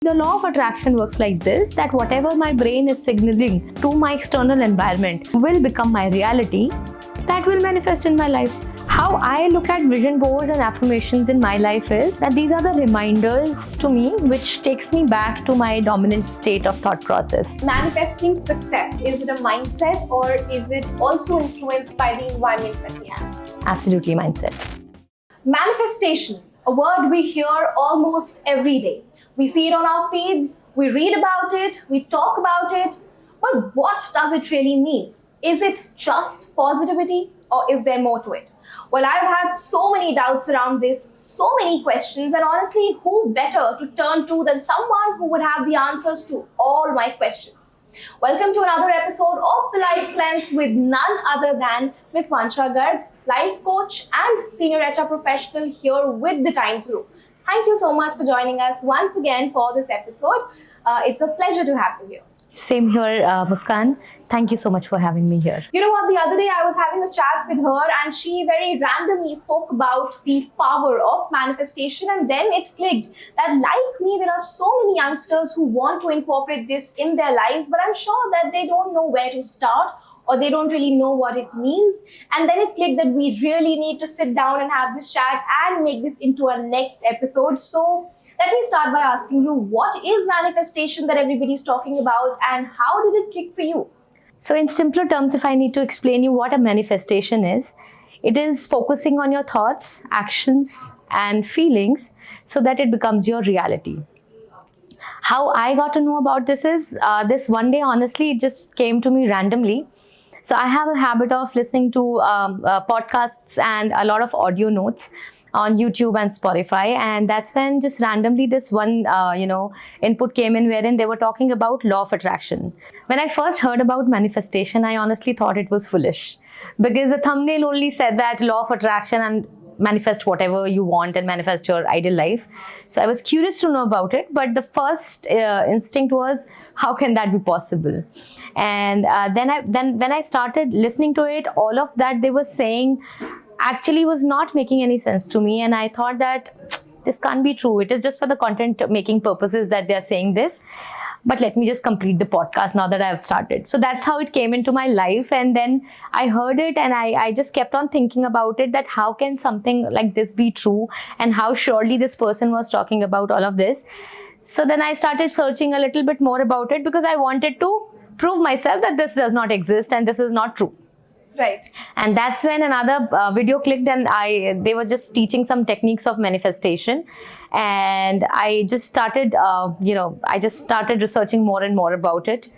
The law of attraction works like this, that whatever my brain is signaling to my external environment will become my reality, that will manifest in my life. How I look at vision boards and affirmations in my life is that these are the reminders to me which takes me back to my dominant state of thought process. Manifesting success, is it a mindset or is it also influenced by the environment that we have? Absolutely mindset. Manifestation, a word we hear almost every day. We see it on our feeds, we read about it, we talk about it, but what does it really mean? Is it just positivity or is there more to it? Well, I've had so many doubts around this, so many questions, and honestly, who better to turn to than someone who would have the answers to all my questions? Welcome to another episode of The Life Lens with none other than Ms. Vansha Garg, life coach and senior HR professional here with the Times Group. Thank you so much for joining us once again for this episode. It's a pleasure to have you here. Same here, Muskan. Thank you so much for having me here. You know what, the other day I was having a chat with her and she very randomly spoke about the power of manifestation, and then it clicked that like me, there are so many youngsters who want to incorporate this in their lives, but I'm sure that they don't know where to start or they don't really know what it means. And then it clicked that we really need to sit down and have this chat and make this into our next episode. So let me start by asking you, what is manifestation that everybody's talking about and how did it click for you? So in simpler terms, if I need to explain you what a manifestation is, it is focusing on your thoughts, actions, and feelings so that it becomes your reality. How I got to know about this is, this one day, honestly, it just came to me randomly. So I have a habit of listening to podcasts and a lot of audio notes on YouTube and Spotify, and that's when just randomly this one input came in wherein they were talking about law of attraction. When I first heard about manifestation, I honestly thought it was foolish because the thumbnail only said that law of attraction and manifest whatever you want and manifest your ideal life. So I was curious to know about it, but the first instinct was, how can that be possible? And then when I started listening to it, all of that they were saying actually was not making any sense to me, and I thought that this can't be true. It is just for the content making purposes that they are saying this. But let me just complete the podcast now that I have started. So that's how it came into my life. And then I heard it and I just kept on thinking about it, that how can something like this be true and how surely this person was talking about all of this. So then I started searching a little bit more about it because I wanted to prove myself that this does not exist and this is not true. Right. And that's when another video clicked, and they were just teaching some techniques of manifestation, and I just started researching more and more about it,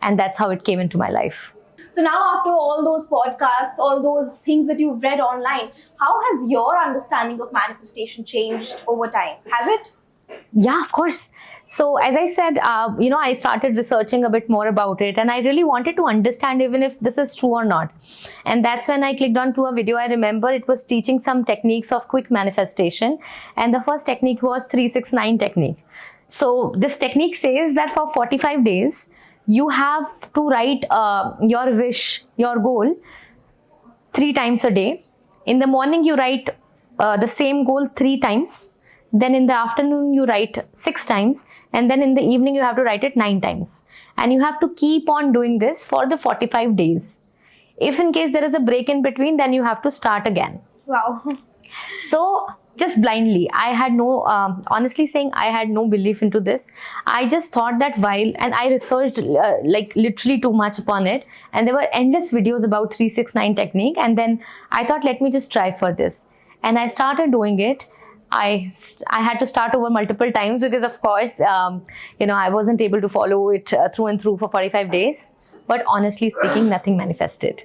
and that's how it came into my life. So now, after all those podcasts, all those things that you've read online, how has your understanding of manifestation changed over time? Has it? Yeah, of course. So as I said, I started researching a bit more about it, and I really wanted to understand even if this is true or not. And that's when I clicked on to a video. I remember it was teaching some techniques of quick manifestation, and the first technique was 369 technique. So this technique says that for 45 days, you have to write your wish, your goal 3 times a day. In the morning, you write the same goal 3 times. Then in the afternoon, you write 6 times. And then in the evening, you have to write it 9 times. And you have to keep on doing this for the 45 days. If in case there is a break in between, then you have to start again. Wow. So just blindly, I had no, honestly saying, I had no belief into this. I just thought that and I researched like literally too much upon it. And there were endless videos about 369 technique. And then I thought, let me just try for this. And I started doing it. I had to start over multiple times because, of course, I wasn't able to follow it through and through for 45 days. But honestly speaking, nothing manifested.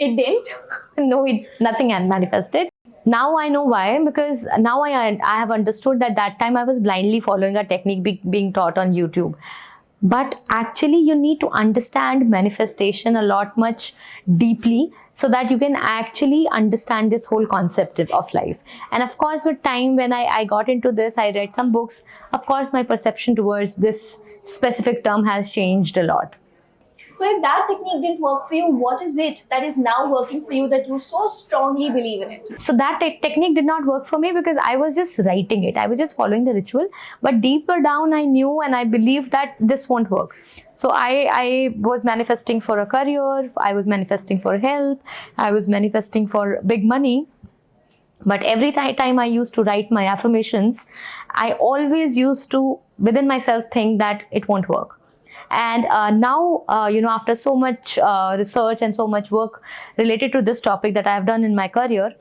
It didn't? No, nothing manifested. Now I know why, because now I have understood that time I was blindly following a technique being taught on YouTube. But actually, you need to understand manifestation a lot much deeply so that you can actually understand this whole concept of life. And of course, with time, when I got into this, I read some books. Of course, my perception towards this specific term has changed a lot. So if that technique didn't work for you, what is it that is now working for you that you so strongly believe in it? So that technique did not work for me because I was just writing it. I was just following the ritual. But deeper down, I knew and I believed that this won't work. So I was manifesting for a career. I was manifesting for health. I was manifesting for big money. But every time I used to write my affirmations, I always used to within myself think that it won't work. And now, after so much research and so much work related to this topic that I have done in my career,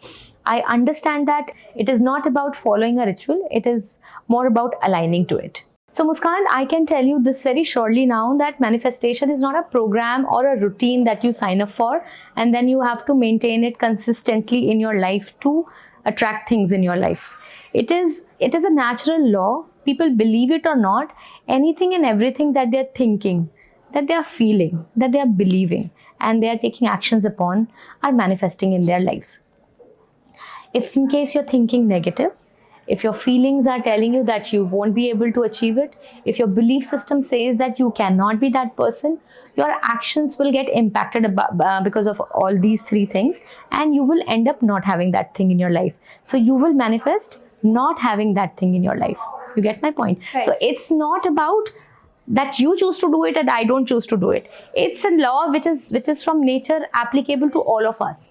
I understand that it is not about following a ritual, it is more about aligning to it. So Muskan, I can tell you this very surely now that manifestation is not a program or a routine that you sign up for and then you have to maintain it consistently in your life to attract things in your life. It is a natural law. People believe it or not, anything and everything that they're thinking, that they are feeling, that they are believing, and they are taking actions upon are manifesting in their lives. If in case you're thinking negative, if your feelings are telling you that you won't be able to achieve it, if your belief system says that you cannot be that person, your actions will get impacted because of all these three things, and you will end up not having that thing in your life. So you will manifest not having that thing in your life. You get my point? Right. So it's not about that you choose to do it and I don't choose to do it. It's a law which is from nature, applicable to all of us.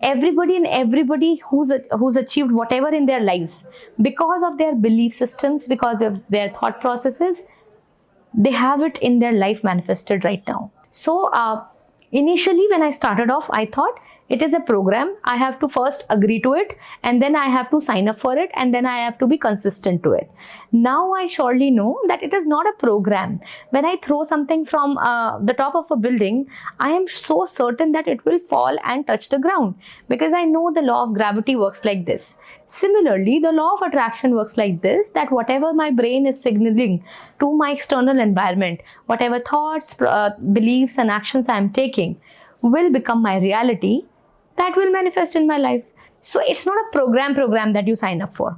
Everybody who's achieved whatever in their lives, because of their belief systems, because of their thought processes, they have it in their life manifested right now. So initially when I started off, I thought it is a program. I have to first agree to it and then I have to sign up for it and then I have to be consistent to it. Now I surely know that it is not a program. When I throw something from the top of a building, I am so certain that it will fall and touch the ground because I know the law of gravity works like this. Similarly, the law of attraction works like this, that whatever my brain is signaling to my external environment, whatever thoughts, beliefs and actions I am taking will become my reality. That will manifest in my life. So it's not a program that you sign up for.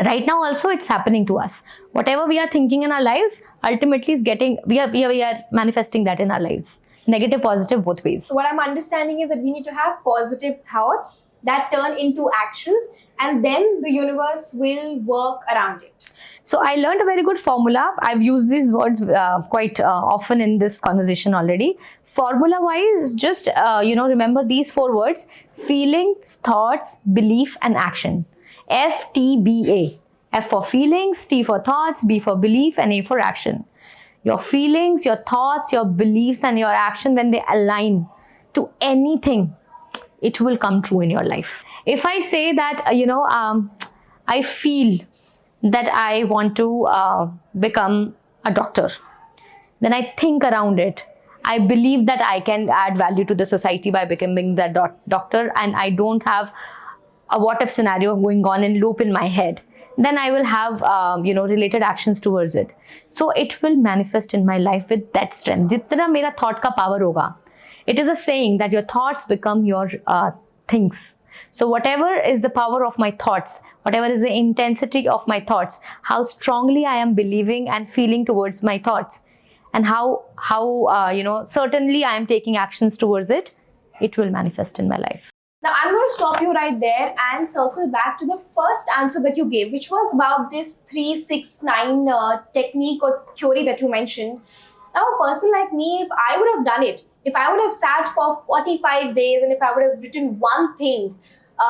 Right now also it's happening to us. Whatever we are thinking in our lives, ultimately is we are manifesting that in our lives. Negative, positive, both ways. So what I'm understanding is that we need to have positive thoughts that turn into actions and then the universe will work around it. So I learned a very good formula. I've used these words quite often in this conversation already. Formula wise, just remember these 4 words: feelings, thoughts, belief and action. FTBA. F for feelings, T for thoughts, B for belief and A for action. Your feelings, your thoughts, your beliefs and your action, when they align to anything, it will come true in your life. If I say that, I feel that I want to become a doctor, then I think around it. I believe that I can add value to the society by becoming that doctor, and I don't have a what if scenario going on in loop in my head. Then I will have related actions towards it. So it will manifest in my life with that strength. Jitna mera thought ka power hoga. It is a saying that your thoughts become your things. So whatever is the power of my thoughts, whatever is the intensity of my thoughts, how strongly I am believing and feeling towards my thoughts, and how certainly I am taking actions towards it, it will manifest in my life. Now I'm going to stop you right there and circle back to the first answer that you gave, which was about this 3-6-9 technique or theory that you mentioned. Now a person like me, if I would have done it, if I would have sat for 45 days and if I would have written one thing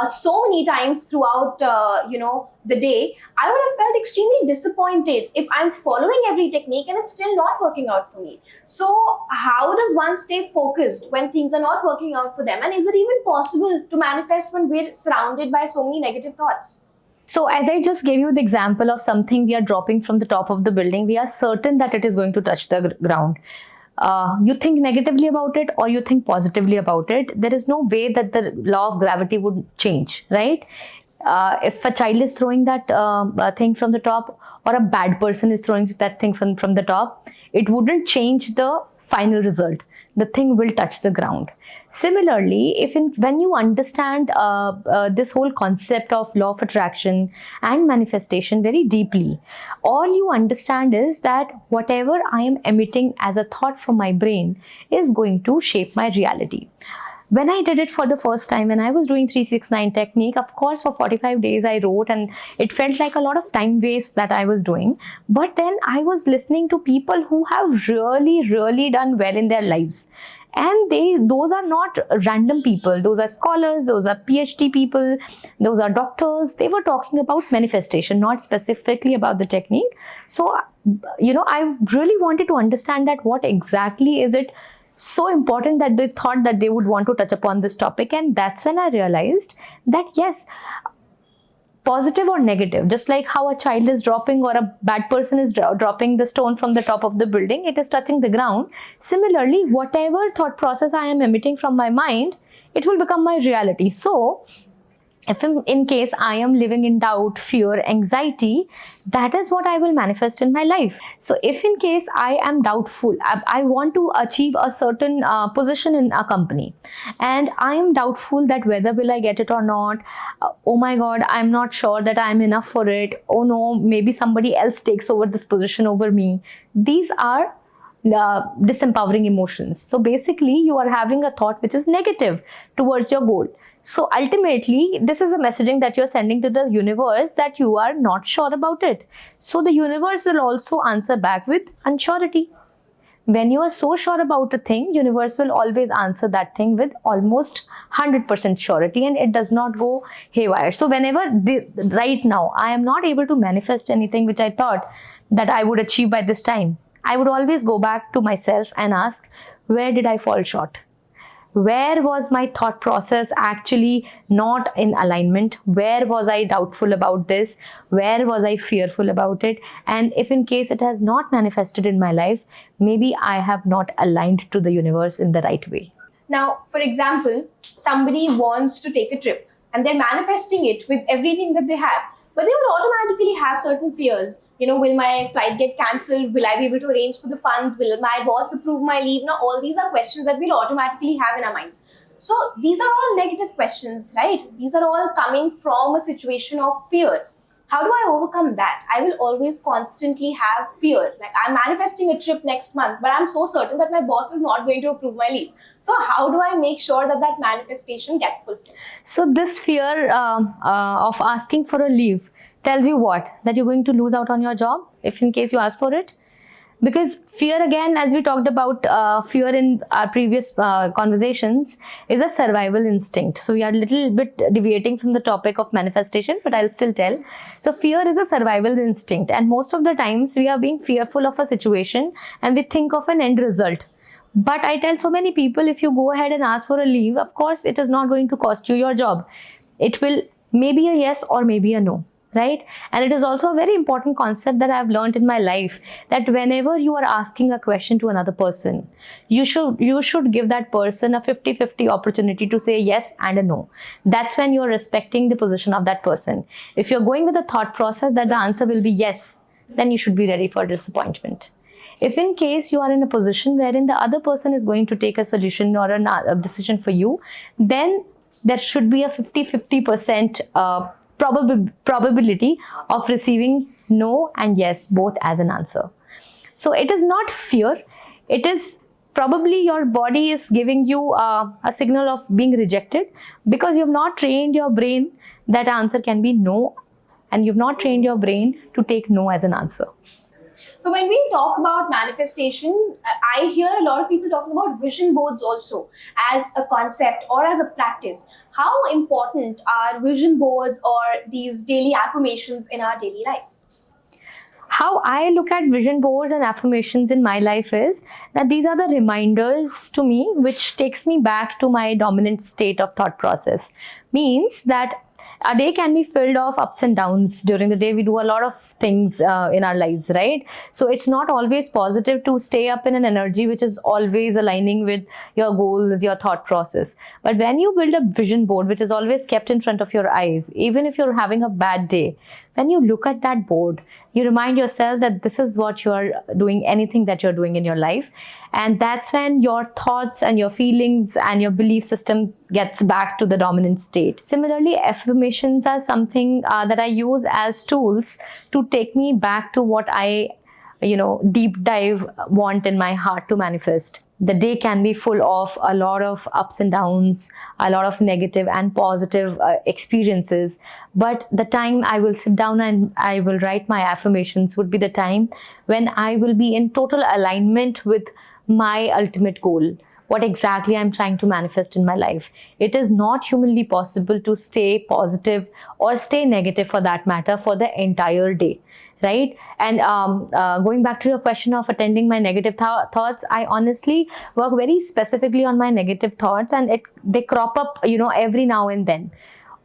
so many times throughout the day, I would have felt extremely disappointed if I'm following every technique and it's still not working out for me. So how does one stay focused when things are not working out for them? And is it even possible to manifest when we're surrounded by so many negative thoughts? So as I just gave you the example of something we are dropping from the top of the building, we are certain that it is going to touch the ground. You think negatively about it or you think positively about it, there is no way that the law of gravity would change, right? If a child is throwing that thing from the top, or a bad person is throwing that thing from the top, it wouldn't change the final result. The thing will touch the ground. Similarly, when you understand this whole concept of law of attraction and manifestation very deeply, all you understand is that whatever I am emitting as a thought from my brain is going to shape my reality. When I did it for the first time, when I was doing 369 technique, of course, for 45 days I wrote, and it felt like a lot of time waste that I was doing. But then I was listening to people who have really, really done well in their lives. And those are not random people. Those are scholars, those are PhD people, those are doctors. They were talking about manifestation, not specifically about the technique. So, I really wanted to understand that what exactly is it so important that they thought that they would want to touch upon this topic. And that's when I realized that yes, positive or negative, just like how a child is dropping or a bad person is dropping the stone from the top of the building, it is touching the ground. Similarly, whatever thought process I am emitting from my mind, it will become my reality. So if in case I am living in doubt, fear, anxiety, that is what I will manifest in my life. So if in case I am doubtful, I want to achieve a certain position in a company, and I am doubtful that whether will I get it or not. Oh my God, I'm not sure that I'm enough for it. Oh no, maybe somebody else takes over this position over me. These are disempowering emotions. So basically, you are having a thought which is negative towards your goal. So ultimately, this is a messaging that you're sending to the universe that you are not sure about it. So the universe will also answer back with unsurety. When you are so sure about a thing, universe will always answer that thing with almost 100% surety, and it does not go haywire. So whenever right now I am not able to manifest anything which I thought that I would achieve by this time, I would always go back to myself and ask, where did I fall short? Where was my thought process actually not in alignment? Where was I doubtful about this? Where was I fearful about it? And if in case it has not manifested in my life, maybe I have not aligned to the universe in the right way. Now, for example, somebody wants to take a trip and they're manifesting it with everything that they have, but they will automatically have certain fears. Will my flight get cancelled? Will I be able to arrange for the funds? Will my boss approve my leave? Now, all these are questions that we'll automatically have in our minds. So these are all negative questions, right? These are all coming from a situation of fear. How do I overcome that? I will always constantly have fear. Like, I'm manifesting a trip next month, but I'm so certain that my boss is not going to approve my leave. So how do I make sure that that manifestation gets fulfilled? So this fear of asking for a leave tells you what? That you're going to lose out on your job if in case you ask for it. Because fear, again, as we talked about fear in our previous conversations, is a survival instinct. So we are a little bit deviating from the topic of manifestation, but I'll still tell. So fear is a survival instinct, and most of the times we are being fearful of a situation and we think of an end result. But I tell so many people, if you go ahead and ask for a leave, of course, it is not going to cost you your job. It will maybe a yes or maybe a no. Right? And it is also a very important concept that I've learned in my life, that whenever you are asking a question to another person, you should give that person a 50-50 opportunity to say yes and a no. That's when you're respecting the position of that person. If you're going with a thought process that the answer will be yes, then you should be ready for disappointment. If in case you are in a position wherein the other person is going to take a solution or a decision for you, then there should be a 50-50% probability of receiving no and yes both as an answer. So it is not fear, it is probably your body is giving you a signal of being rejected, because you've not trained your brain that answer can be no, and you've not trained your brain to take no as an answer. So when we talk about manifestation, I hear a lot of people talking about vision boards also as a concept or as a practice. How important are vision boards or these daily affirmations in our daily life? How I look at vision boards and affirmations in my life is that these are the reminders to me which takes me back to my dominant state of thought process. Means that A day can be filled of ups and downs. During the day, we do a lot of things in our lives, right? So it's not always positive to stay up in an energy which is always aligning with your goals, your thought process. But when you build a vision board which is always kept in front of your eyes, even if you're having a bad day, when you look at that board, you remind yourself that this is what you're doing, anything that you're doing in your life. And that's when your thoughts and your feelings and your belief system gets back to the dominant state. Similarly, affirmations are something that I use as tools to take me back to what I deep dive want in my heart to manifest. The day can be full of a lot of ups and downs, a lot of negative and positive experiences. But the time I will sit down and I will write my affirmations would be the time when I will be in total alignment with my ultimate goal, what exactly I'm trying to manifest in my life. It is not humanly possible to stay positive or stay negative for that matter for the entire day, right? And going back to your question of attending my negative thoughts, I honestly work very specifically on my negative thoughts, and they crop up, every now and then.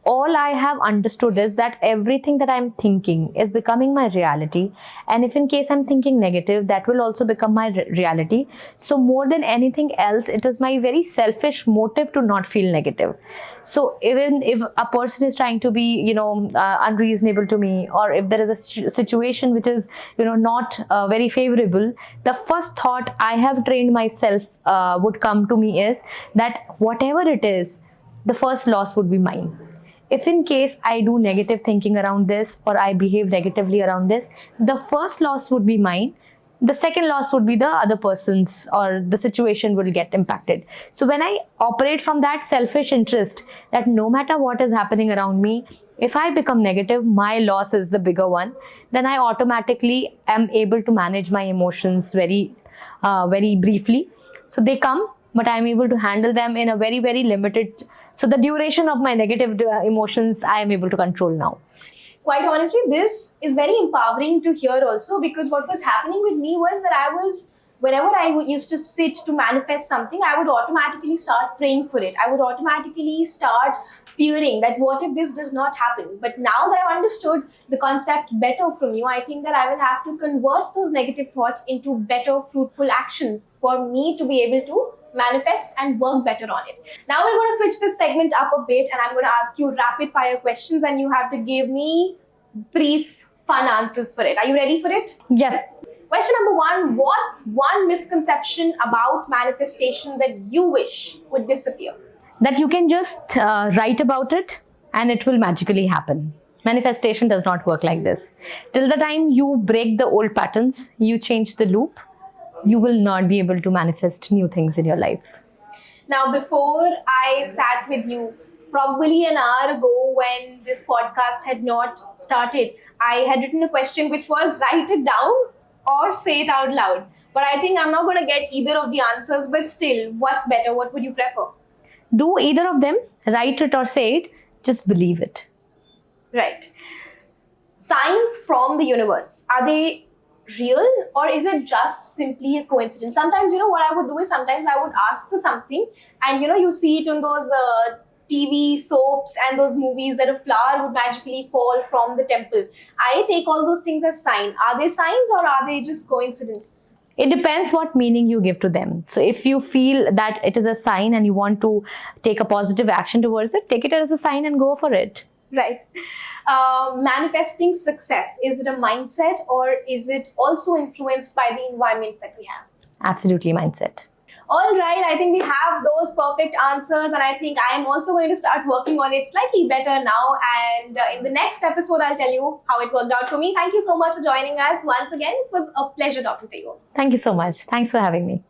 All I have understood is that everything that I'm thinking is becoming my reality. And if in case I'm thinking negative, that will also become my reality. So more than anything else, it is my very selfish motive to not feel negative. So even if a person is trying to be, unreasonable to me, or if there is a situation which is, not very favorable, the first thought I have trained myself would come to me is that whatever it is, the first loss would be mine. If in case I do negative thinking around this, or I behave negatively around this, the first loss would be mine. The second loss would be the other person's, or the situation will get impacted. So when I operate from that selfish interest, that no matter what is happening around me, if I become negative, my loss is the bigger one, then I automatically am able to manage my emotions very briefly. So they come, but I'm able to handle them in a very, very limited. So the duration of my negative emotions, I am able to control now. Quite honestly, this is very empowering to hear also, because what was happening with me was that whenever I used to sit to manifest something, I would automatically start praying for it. I would automatically start fearing that what if this does not happen? But now that I've understood the concept better from you, I think that I will have to convert those negative thoughts into better, fruitful actions for me to be able to manifest and work better on it. Now we're going to switch this segment up a bit, and I'm going to ask you rapid fire questions, and you have to give me brief, fun answers for it. Are you ready for it? Yeah. Question number 1, what's one misconception about manifestation that you wish would disappear? That you can just write about it and it will magically happen. Manifestation does not work like this. Till the time you break the old patterns, you change the loop, you will not be able to manifest new things in your life. Now, before I sat with you, probably an hour ago when this podcast had not started, I had written a question which was write it down or say it out loud. But I think I'm not going to get either of the answers, but still, what's better? What would you prefer? Do either of them, write it or say it, just believe it. Right. Signs from the universe, are they real, or is it just simply a coincidence? Sometimes, what I would do is sometimes I would ask for something, and you see it in those TV soaps and those movies that a flower would magically fall from the temple. I take all those things as sign. Are they signs, or are they just coincidences? It depends what meaning you give to them. So if you feel that it is a sign and you want to take a positive action towards it, take it as a sign and go for it. Right. Manifesting success, is it a mindset, or is it also influenced by the environment that we have? Absolutely mindset. All right, I think we have those perfect answers, and I think I am also going to start working on it slightly better now. And in the next episode, I'll tell you how it worked out for me. Thank you so much for joining us once again. It was a pleasure talking to you. Thank you so much. Thanks for having me.